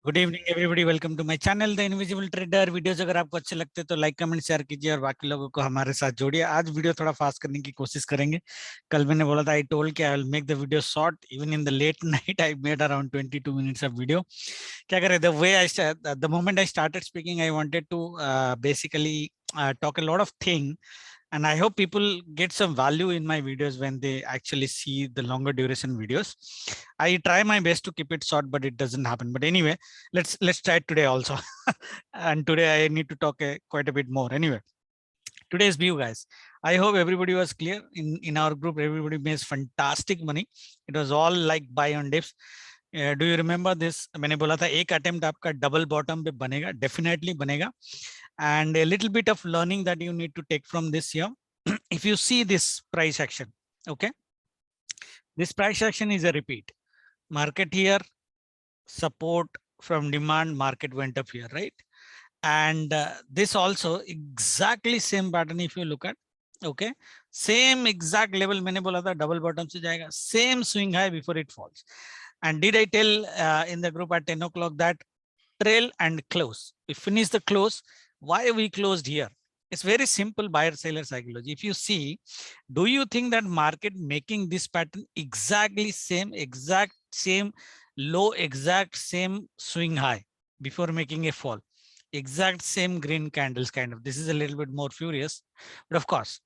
Good evening everybody, welcome to my channel the invisible trader. Videos अगर आपको अच्छे लगते हैं तो लाइक कमेंट शेयर कीजिए और बाकी लोगों को हमारे साथ जोड़िए। आज वीडियो थोड़ा फास्ट करने की कोशिश करेंगे। कल मैंने बोला था आई टोल्ड कि I will make the video short, even in the late night I made around 22 minutes of video. क्या करें, the way I the moment I started speaking I wanted to basically talk a lot of thing, and I hope people get some value in my videos when they actually see the longer duration videos. I try my best to keep it short, but it doesn't happen. But anyway, let's try it today also. And today I need to talk quite a bit more. Anyway, today's view, guys, I hope everybody was clear. In our group, everybody makes fantastic money. It was all like buy on dips. Do you remember this? मैंने बोला था एक attempt आपका double bottom पे बनेगा, definitely बनेगा. And a little bit of learning that you need to take from this here. If you see this price action, okay, this price action is a repeat. Market here, support from demand, market went up here, right? And this also exactly same pattern if you look at, okay, same exact level. मैंने बोला था double bottom से जाएगा, same swing high before it falls. And did I tell in the group at 10 o'clock that trail and close? We finish the close. Why we closed here? It's very simple buyer seller psychology. If you see, do you think that market making this pattern exactly exact same low, exact same swing high before making a fall, exact same green candles kind of? This is a little bit more furious, but of course,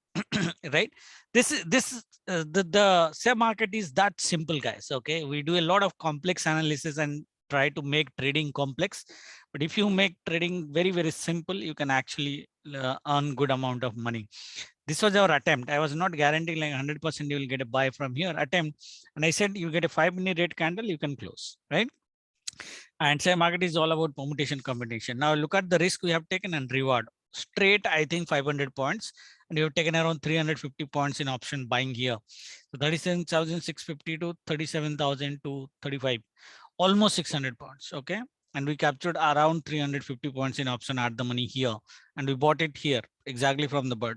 right? The share market is that simple, guys. Okay, we do a lot of complex analysis and try to make trading complex, but if you make trading very simple, you can actually earn good amount of money. This was our attempt. I was not guaranteeing like 100% you will get a buy from here attempt, and I said you get a 5-minute red candle, you can close, right? And share market is all about permutation combination. Now look at the risk we have taken and reward. Straight, I think 500 points, and you have taken around 350 points in option buying here. So 37,650 to 37,000 to 35, almost 600 points. Okay, and we captured around 350 points in option at the money here, and we bought it here exactly from the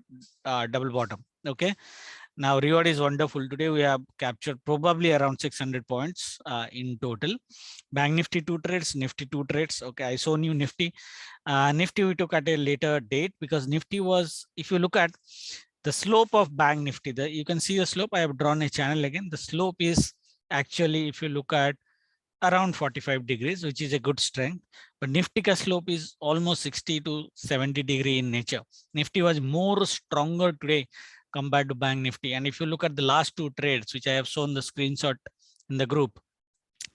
double bottom. Okay, now reward is wonderful. Today we have captured probably around 600 points in total. Bank Nifty 2 trades, Nifty 2 trades. Okay, I saw new Nifty. Nifty we took at a later date because Nifty was, if you look at the slope of Bank Nifty, you can see the slope. I have drawn a channel again. The slope is actually, if you look at, around 45 degrees, which is a good strength. But Nifty ka slope is almost 60 to 70 degree in nature. Nifty was more stronger today compared to Bank Nifty. And if you look at the last two trades, which I have shown the screenshot in the group,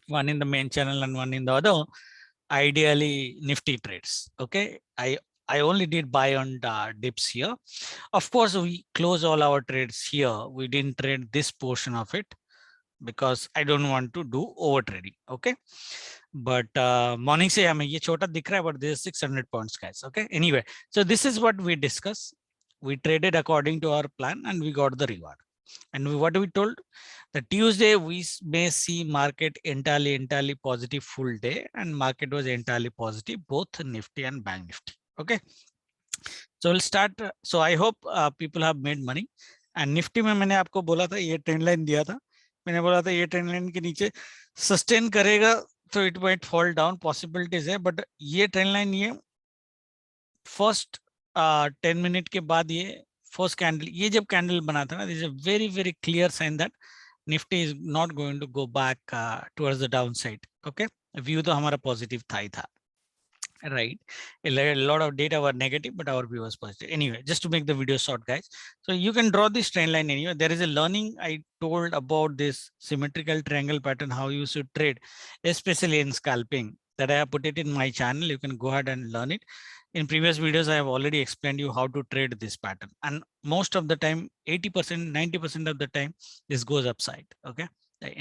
one in the main channel and one in the other, ideally Nifty trades. Okay, I only did buy on dips here. Of course, we close all our trades here. We didn't trade this portion of it because I don't want to do over trading. Okay, but morning se hame ye chota dikh raha hai, but this is 600 points, guys. Okay, anyway, so this is what we discussed. We traded according to our plan and we got the reward. And what we told, the Tuesday we may see market entirely positive full day, and market was entirely positive, both Nifty and Bank Nifty. Okay, so we'll start. So I hope people have made money. And Nifty में मैंने आपको बोला था, ये trend line दिया था, मैंने बोला था ये ट्रेंड लाइन के नीचे सस्टेन करेगा तो it might fall down, possibilities है. बट ये ट्रेंड लाइन, ये फर्स्ट 10 मिनट के बाद ये फर्स्ट कैंडल, ये जब कैंडल बना था ना, this is a very clear sign that Nifty is not going to go back towards the down side. Okay, view तो हमारा पॉजिटिव था ही था, right? A lot of data were negative, but our view was positive. Anyway, just to make the video short, guys, so you can draw this trend line anyway. There is a learning I told about this symmetrical triangle pattern, how you should trade, especially in scalping, that I have put it in my channel. You can go ahead and learn it. In previous videos, I have already explained you how to trade this pattern, and most of the time, 80%, 90% of the time, this goes upside. Okay,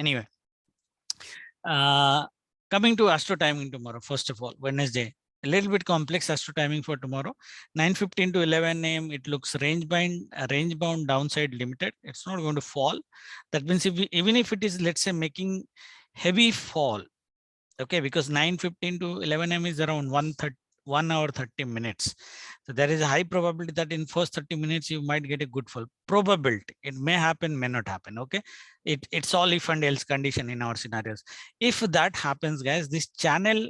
anyway, coming to astro timing tomorrow. First of all, Wednesday, a little bit complex astro timing for tomorrow. 9:15 to 11 a.m. it looks range bound downside limited. It's not going to fall. That means even if it is, let's say, making heavy fall, okay, because 9:15 to 11 a.m. is around 1 hour 30 minutes. So there is a high probability that in first 30 minutes you might get a good fall. Probability, it may happen, may not happen. Okay, it's all if and else condition in our scenarios. If that happens, guys, this channel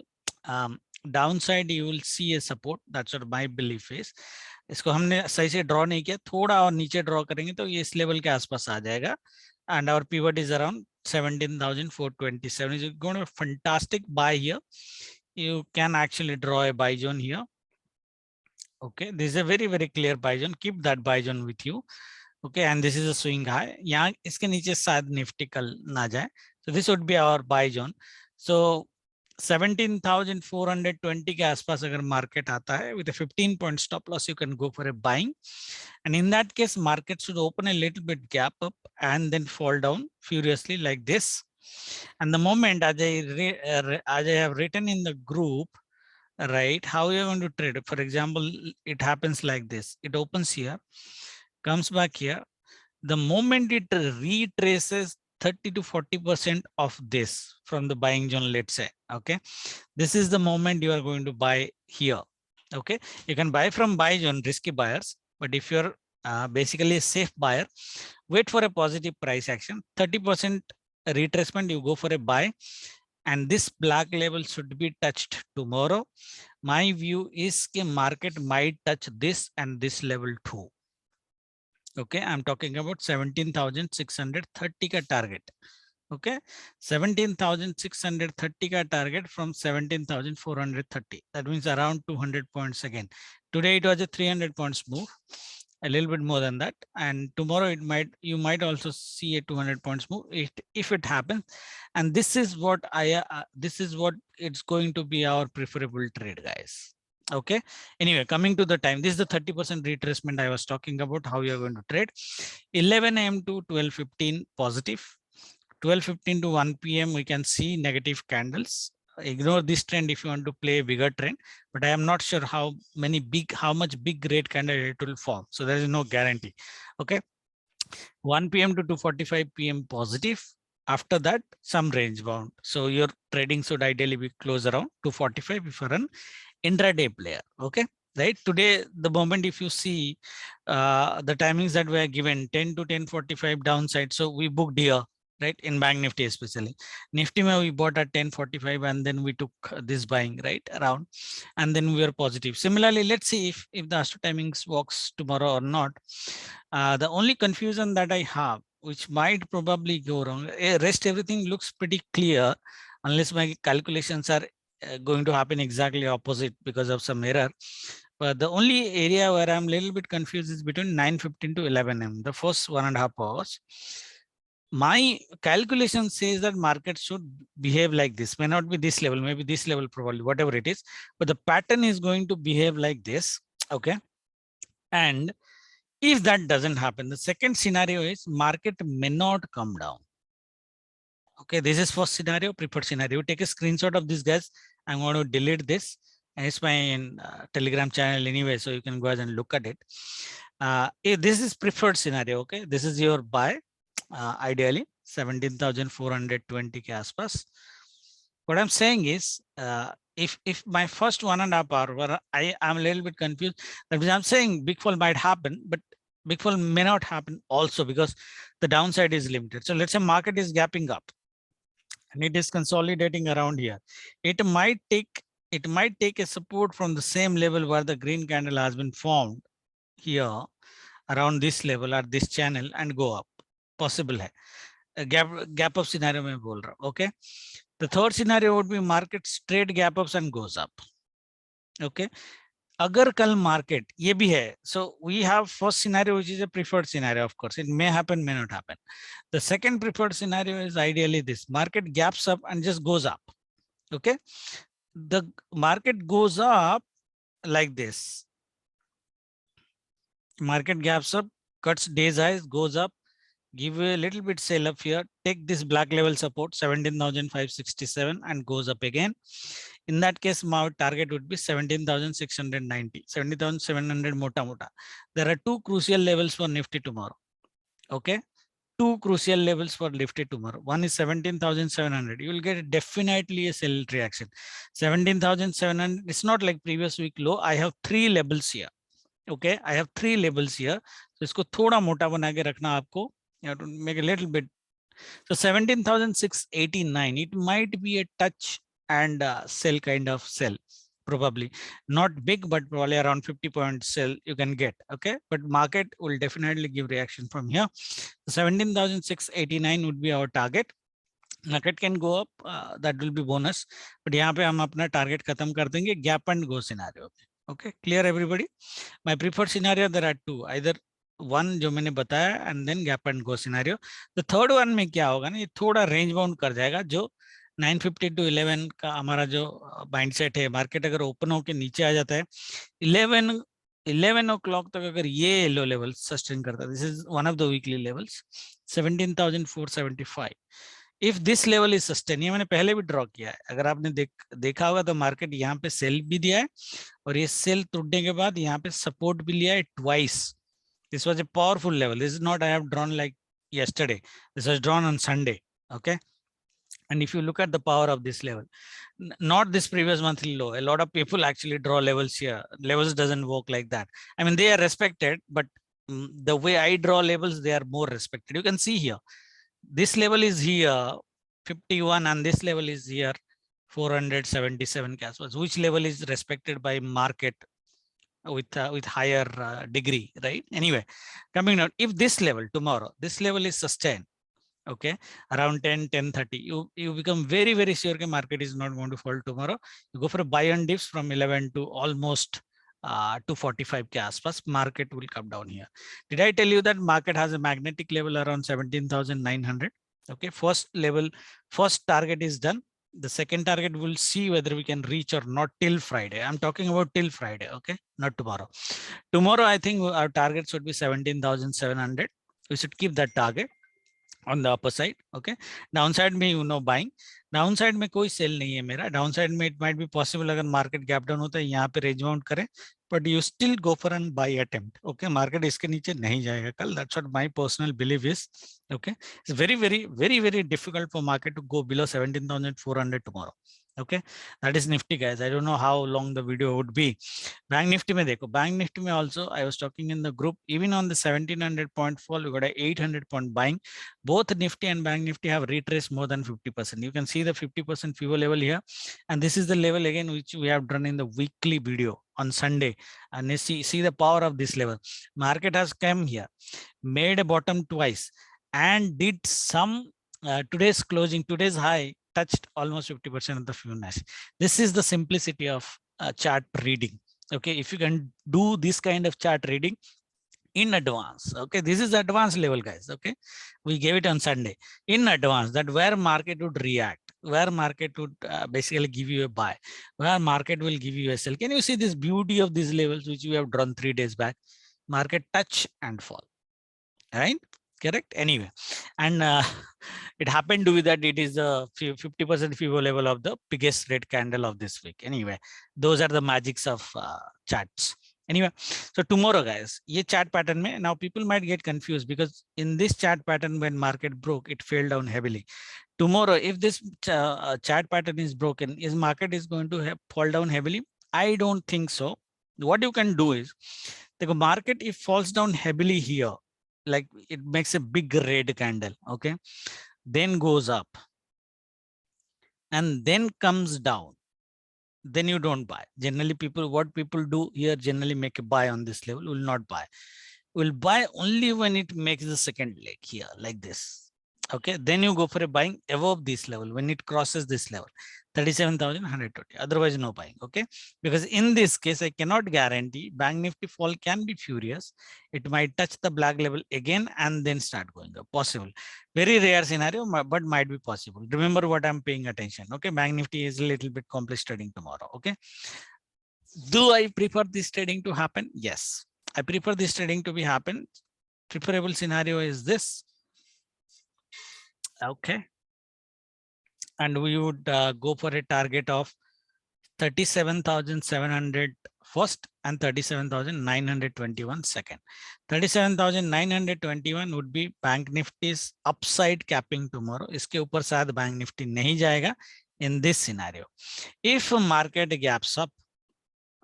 downside you will see a support. That's what my belief is. इसको हमने सही से draw नहीं किया, थोड़ा और नीचे draw करेंगे तो ये इस लेवल के आसपास आ जाएगा. And our pivot is around 17,427. Is going to be fantastic buy here. You can actually draw a buy zone here. Okay, this is a very very clear buy zone. Keep that buy zone with you. Okay, and this is a swing high. यहाँ इसके नीचे शायद Nifty कल ना जाए. So this would be our buy zone. So 17,420 के आसपास अगर मार्केट आता है with a 15 point stop loss, you can go for a buying. And in that case, market should open a little bit gap up and then fall down furiously like this. And the moment as I have written in the group, right, how you are going to trade? For example, it happens like this. It opens here, comes back here. The moment it retraces 30 to 40% of this from the buying zone, let's say, okay, this is the moment you are going to buy here. Okay, you can buy from buy zone, risky buyers, but if you're basically a safe buyer, wait for a positive price action, 30% retracement, you go for a buy, and this black level should be touched tomorrow. My view is the market might touch this and this level too. Okay, I'm talking about 17,630 ka target. Okay, 17,630 ka target from 17,430. That means around 200 points again. Today it was a 300 points move, a little bit more than that, and tomorrow you might also see a 200 points move if it happens. And this is what it's going to be our preferable trade, guys. Okay, anyway, coming to the time, this is the 30% retracement I was talking about, how you're going to trade. 11 a.m. to 12:15 positive, 12:15 to 1 p.m. we can see negative candles. Ignore this trend if you want to play a bigger trend, but I am not sure how much big red candle it will form, so there is no guarantee. Okay, 1 p.m. to 2:45 p.m. positive. After that, some range bound, so your trading should ideally be close around 2:45 if you're an intraday player. Okay, right, today the moment if you see the timings that were given, 10 to 10:45 downside, so we booked here, right, in bank nifty, especially nifty we bought at 10:45 and then we took this buying right around, and then we are positive. Similarly, let's see if the Astro Timings works tomorrow or not. The only confusion that I have, which might probably go wrong, rest everything looks pretty clear unless my calculations are going to happen exactly opposite because of some error. But the only area where I'm a little bit confused is between 9:15 to 11 a.m. the first 1.5 hours. My calculation says that market should behave like this, may not be this level, maybe this level, probably whatever it is, but the pattern is going to behave like this. Okay, and if that doesn't happen, the second scenario is market may not come down. Okay, this is first scenario, preferred scenario. Take a screenshot of this, guys. I'm going to delete this, and it's my Telegram channel anyway, so you can go ahead and look at it. If this is preferred scenario, okay, this is your buy, ideally 17,420 ke aspas. What I'm saying is, if my first 1.5 hour where I am a little bit confused, that means I'm saying big fall might happen, but big fall may not happen also because the downside is limited. So let's say market is gapping up and it is consolidating around here. It might take a support from the same level where the green candle has been formed here around this level or this channel and go up. Possible hai. Gap up scenario mein bol raha hu. Okay. The third scenario would be market straight gap ups and goes up. Okay. Agar kal market ye bhi hai. So we have first scenario, which is a preferred scenario. Of course, it may happen, may not happen. The second preferred scenario is ideally this: market gaps up and just goes up. Okay. The market goes up like this. Market gaps up, cuts day's highs, goes up, give a little bit sell up here, take this black level support 17,567 and goes up again. In that case, my target would be 17,690, 17,700 mota. There are two crucial levels for Nifty tomorrow. Okay, two crucial levels for Nifty tomorrow. One is 17,700. You will get definitely a sell reaction. 17,700. It's not like previous week low. I have three levels here. Okay, I have three levels here. So isko thoda mota bana ke rakhna aapko. You have to make a little bit. So 17,689, it might be a touch and sell kind of sell. Probably not big, but probably around 50 point sell you can get. Okay, but market will definitely give reaction from here. 17,689 would be our target. Market can go up, that will be bonus, but यहाँ पे हम अपना target खत्म कर देंगे gap and go scenario. Okay, clear everybody? My preferred scenario there are two, either one जो मैंने बताया and then gap and go scenario. The third one में क्या होगा ना, ये थोड़ा range bound कर जाएगा, जो 950 to 11 का हमारा जो माइंडसेट है, मार्केट अगर ओपन होकर नीचे आ जाता है 11 o'clock तक अगर ये लो लेवल सस्टेन करता है, this is one of the weekly levels 17,475. If this level is sustain, ये मैंने पहले भी ड्रॉ किया है, अगर आपने देखा होगा तो मार्केट यहाँ पे सेल भी दिया है और ये सेल टूटने के बाद यहाँ पे सपोर्ट भी लिया है twice. This was a powerful level. This is not I have drawn like yesterday, this was drawn on Sunday. Okay, and if you look at the power of this level, not this previous monthly low, a lot of people actually draw levels here. Levels doesn't work like that. I mean, they are respected, but the way I draw levels, they are more respected. You can see here, this level is here 51 and this level is here 477 Caspas. Which level is respected by market with higher degree, right? Anyway, coming out, if this level tomorrow, this level is sustained, okay, around 10:30, you become very sure the market is not going to fall tomorrow. You go for a buy on dips from 11 to almost 245 k aspas, market will come down here. Did I tell you that market has a magnetic level around 17,900? Okay, first level, first target is done. The second target we'll see whether we can reach or not till Friday. I'm talking about till Friday, okay, not tomorrow. Tomorrow I think our target should be 17,700. We should keep that target on the upper side. Okay, downside में you know buying, downside में कोई cell नहीं है मेरा. Downside में it might be possible अगर market gap down होता है यहाँ पे range bound करे, but you still go for an buy attempt. Okay, market इसके नीचे नहीं जाएगा कल. That's what my personal belief is. Okay, it's very difficult for market to go below 17,400 tomorrow. Okay, that is Nifty, guys. I don't know how long the video would be. Bank Nifty में देखो, Bank Nifty में also I was talking in the group, even on the 1700 point fall, we got a 800 point buying. Both Nifty and Bank Nifty have retraced more than 50%. You can see the 50% FIBO level here, and this is the level again which we have done in the weekly video on Sunday. And you see the power of this level. Market has come here, made a bottom twice, and did some today's closing, today's high touched almost 50% of the Fibonacci. This is the simplicity of chart reading. Okay, if you can do this kind of chart reading in advance, okay, this is advanced level, guys. Okay, we gave it on Sunday in advance, that where market would react, where market would basically give you a buy, where market will give you a sell. Can you see this beauty of these levels which we have drawn 3 days back? Market touch and fall, right? Correct. Anyway, and it happened to be that it is the 50% FIBO level of the biggest red candle of this week. Anyway, those are the magics of charts. Anyway, so tomorrow, guys, ye chart pattern mein, now people might get confused because in this chart pattern, when market broke, it fell down heavily. Tomorrow, if this chart pattern is broken, is market is going to fall down heavily? I don't think so. What you can do is, the market, if falls down heavily here, like it makes a big red candle, okay, then goes up and then comes down, then you don't buy. Generally, what people do here, generally make a buy on this level, will not buy. Will buy only when it makes the second leg here like this. Okay, then you go for a buying above this level when it crosses this level, 37,120. Otherwise, no buying. Okay, because in this case, I cannot guarantee. Bank Nifty fall can be furious. It might touch the black level again and then start going up. Possible. Very rare scenario, but might be possible. Remember what I'm paying attention. Okay, Bank Nifty is a little bit complex trading tomorrow. Okay, do I prefer this trading to happen? Yes, I prefer this trading to be happen. Preferable scenario is this. Okay, and we would go for a target of 37,700 first and 37,921 second. 37,921 would be Bank Nifty's upside capping tomorrow. इसके ऊपर शायद Bank Nifty नहीं जाएगा in this scenario. If market gaps up,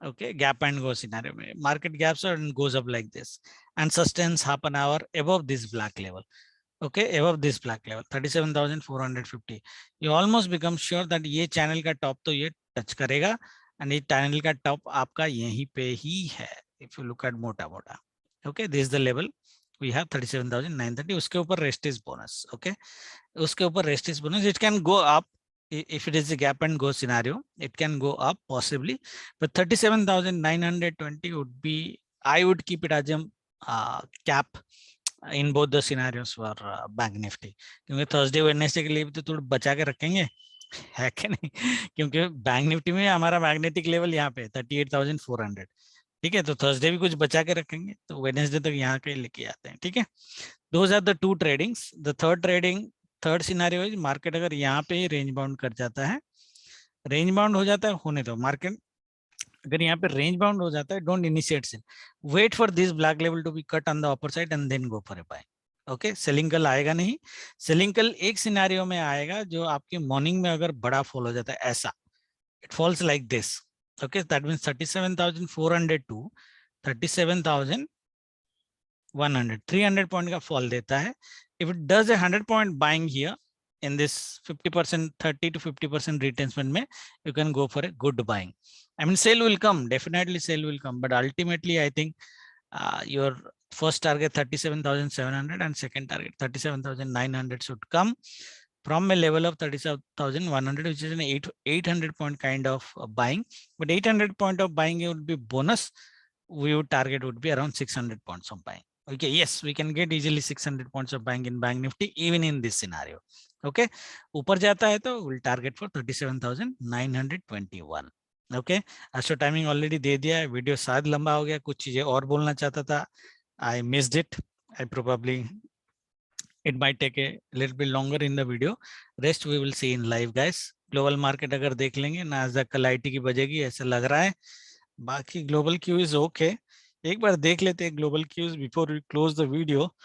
okay, gap and go scenario, market gaps up and goes up like this and sustains half an hour above this black level. okay, above this black level 37,450, you almost become sure that ये channel का top तो ये touch करेगा and ये channel का top आपका यहीं पे ही है if you look at मोटा मोटा. Okay, this is the level we have 37,930. उसके ऊपर rest is bonus. Okay, उसके ऊपर rest is bonus. It can go up if it is a gap and go scenario. It can go up possibly, but 37,920 would be, I would keep it as a cap in both the scenarios for bank Nifty, क्योंकि Thursday Wednesday के लिए भी तो थोड़ा बचा के रखेंगे है कि नहीं, क्योंकि बैंक निफ्टी में हमारा मैग्नेटिक लेवल यहाँ पे 38,400, ठीक है, तो थर्सडे भी कुछ बचा के रखेंगे तो वेडनेसडे तक यहाँ के लेके आते हैं, ठीक है. Those are the two tradings. The third scenario is market अगर यहाँ पे रेंज बाउंड कर जाता है, रेंज बाउंड हो जाता है, होने दो. मार्केट अगर यहाँ पे रेंज बाउंड हो जाता है, don't initiate sell, wait for this black level to be cut on the upper side and then go for a buy. Okay, selling कल आएगा नहीं. सेलिंग कल एक सिनेरियो में आएगा जो आपकी मॉर्निंग में अगर बड़ा फॉल हो जाता है ऐसा, it falls like this. Okay, that means 37,400 to 37,100, 300 point का फॉल देता है. If it does a 100 point buying here in this 50%, 30 to 50% retracement mein, you can go for a good buying. I mean, sale will come, definitely sale will come, but ultimately I think your first target 37,700 and second target 37,900 should come from a level of 37,100, which is an 800 point kind of buying. But 800 point of buying would be bonus. We would target would be around 600 points of buying. Okay, yes, we can get easily 600 points of buying in Bank Nifty even in this scenario. Okay, ऊपर जाता है तो we'll target for 37,921. Okay, astro timing already दे दिया है. Video शायद लंबा हो गया, कुछ चीजें और बोलना चाहता था, I missed it. I probably it might take a little bit longer in the video. Rest we will see in live, guys. Global market अगर देख लेंगे, नाज़दाक कल आईटी की बजेगी ऐसा लग रहा है. बाकी ग्लोबल क्यू इज ओके. एक बार देख लेते हैं global cues before we close the video.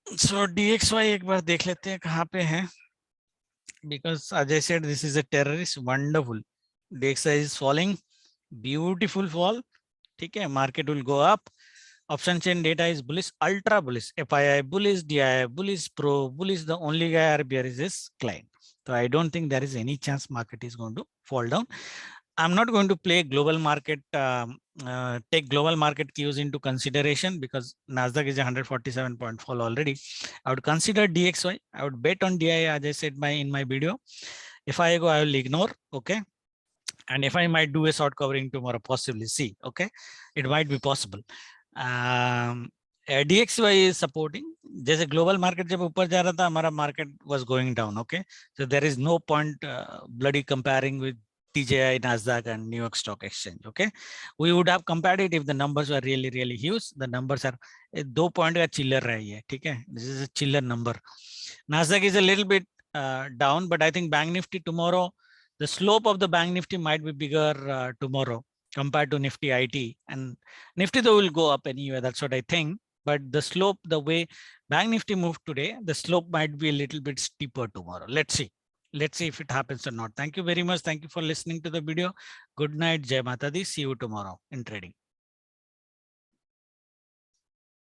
So DXY एक बार देख लेते हैं कहाँ पे है, because as I said, this is a terrorist. Wonderful. DXY is falling, beautiful fall. ठीक है, market will go up. Option chain data is bullish, ultra bullish. FII bullish, DII bullish, Pro bullish. The only guy RBR is this client. So I don't think there is any chance market is going to fall down. I'm not going to play global market, take global market cues into consideration because Nasdaq is a 147 point fall already. I would consider DXY. I would bet on DII, as I said in my video. If I go, I will ignore. Okay. And if I might do a short covering tomorrow, possibly see. Okay. It might be possible. DXY is supporting. जैसे global market जब ऊपर जा रहा था, हमारा market was going down. Okay. So there is no point bloody comparing with TJI, Nasdaq and New York Stock Exchange. Okay, we would have compared it if the numbers were really, really huge. The numbers are 2 point का chiller रही है, ठीक है. This is a chiller number. Nasdaq is a little bit down, but I think Bank Nifty tomorrow, the slope of the Bank Nifty might be bigger tomorrow compared to Nifty IT, and Nifty though will go up anyway. That's what I think. But the slope, the way Bank Nifty moved today, the slope might be a little bit steeper tomorrow. Let's see. Let's see if it happens or not. Thank you very much. Thank you for listening to the video. Good night. Jai Mata Di. See you tomorrow in trading.